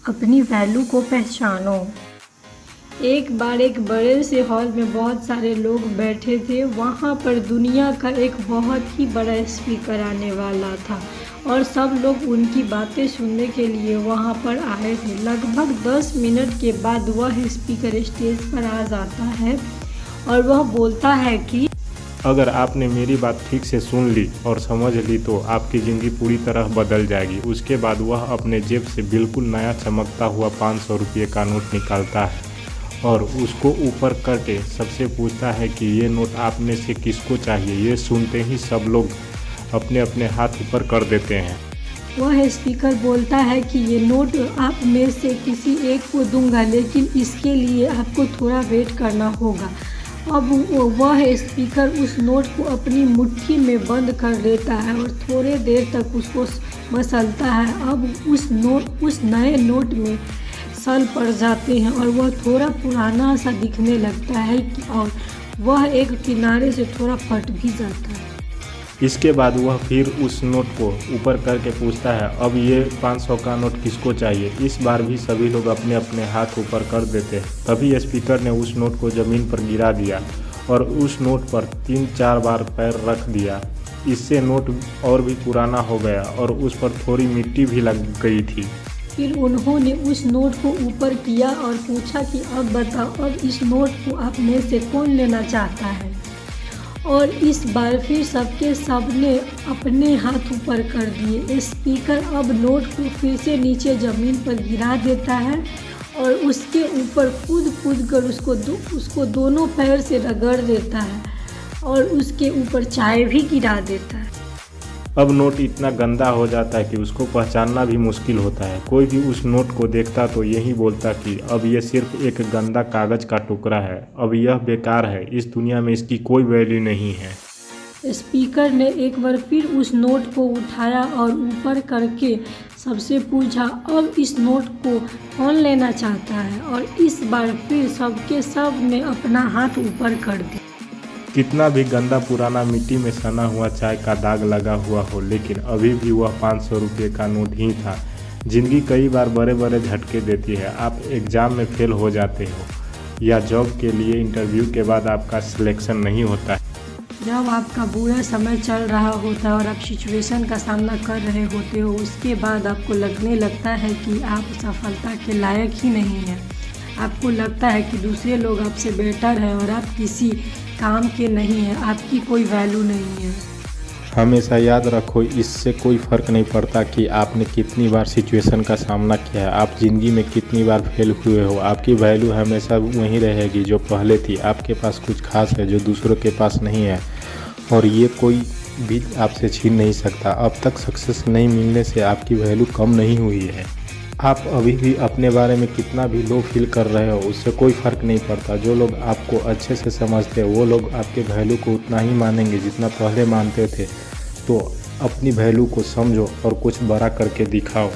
अपनी वैल्यू को पहचानो। एक बार एक बड़े से हॉल में बहुत सारे लोग बैठे थे। वहाँ पर दुनिया का एक बहुत ही बड़ा स्पीकर आने वाला था और सब लोग उनकी बातें सुनने के लिए वहाँ पर आए थे। लगभग 10 मिनट के बाद वह स्पीकर स्टेज पर आ जाता है और वह बोलता है कि अगर आपने मेरी बात ठीक से सुन ली और समझ ली तो आपकी ज़िंदगी पूरी तरह बदल जाएगी। उसके बाद वह अपने जेब से बिल्कुल नया चमकता हुआ 500 रुपये का नोट निकालता है और उसको ऊपर करके सबसे पूछता है कि ये नोट आप में से किसको चाहिए। ये सुनते ही सब लोग अपने अपने हाथ ऊपर कर देते हैं। वह स्पीकर बोलता है कि ये नोट आप में से किसी एक को दूंगा, लेकिन इसके लिए आपको थोड़ा वेट करना होगा। अब वह स्पीकर उस नोट को अपनी मुट्ठी में बंद कर लेता है और थोड़े देर तक उसको मसलता है। अब उस नए नोट में सल पड़ जाते हैं और वह थोड़ा पुराना सा दिखने लगता है और वह एक किनारे से थोड़ा फट भी जाता है। इसके बाद वह फिर उस नोट को ऊपर करके पूछता है, अब ये 500 का नोट किसको चाहिए। इस बार भी सभी लोग अपने अपने हाथ ऊपर कर देते हैं। तभी स्पीकर ने उस नोट को ज़मीन पर गिरा दिया और उस नोट पर 3-4 बार पैर रख दिया। इससे नोट और भी पुराना हो गया और उस पर थोड़ी मिट्टी भी लग गई थी। फिर उन्होंने उस नोट को ऊपर किया और पूछा कि अब बताओ, अब इस नोट को आप में से कौन लेना चाहता है। और इस बार फिर सबने अपने हाथ ऊपर कर दिए। स्पीकर अब नोट को फिर से नीचे ज़मीन पर गिरा देता है और उसके ऊपर कूद कर उसको दोनों पैर से रगड़ देता है और उसके ऊपर चाय भी गिरा देता है। अब नोट इतना गंदा हो जाता है कि उसको पहचानना भी मुश्किल होता है। कोई भी उस नोट को देखता तो यही बोलता कि अब ये सिर्फ एक गंदा कागज़ का टुकड़ा है, अब यह बेकार है, इस दुनिया में इसकी कोई वैल्यू नहीं है। स्पीकर ने एक बार फिर उस नोट को उठाया और ऊपर करके सबसे पूछा, अब इस नोट को कौन लेना चाहता है। और इस बार फिर सब ने अपना हाथ ऊपर कर दिया। कितना भी गंदा पुराना मिट्टी में सना हुआ चाय का दाग लगा हुआ हो, लेकिन अभी भी वह 500 रुपये का नोट ही था। जिंदगी कई बार बड़े बड़े झटके देती है। आप एग्ज़ाम में फेल हो जाते हो या जॉब के लिए इंटरव्यू के बाद आपका सिलेक्शन नहीं होता है। जब आपका बुरा समय चल रहा होता है और आप सिचुएशन का सामना कर रहे होते हो, उसके बाद आपको लगने लगता है कि आप सफलता के लायक ही नहीं हैं। आपको लगता है कि दूसरे लोग आपसे बेटर हैं और आप किसी काम के नहीं हैं, आपकी कोई वैल्यू नहीं है। हमेशा याद रखो, इससे कोई फ़र्क नहीं पड़ता कि आपने कितनी बार सिचुएशन का सामना किया है, आप ज़िंदगी में कितनी बार फेल हुए हो। आपकी वैल्यू हमेशा वहीं रहेगी जो पहले थी। आपके पास कुछ खास है जो दूसरों के पास नहीं है और ये कोई भी आपसे छीन नहीं सकता। अब तक सक्सेस नहीं मिलने से आपकी वैल्यू कम नहीं हुई है। आप अभी भी अपने बारे में कितना भी लो फील कर रहे हो, उससे कोई फ़र्क नहीं पड़ता। जो लोग आपको अच्छे से समझते हैं वो लोग आपके वैल्यू को उतना ही मानेंगे जितना पहले मानते थे। तो अपनी वैल्यू को समझो और कुछ बड़ा करके दिखाओ।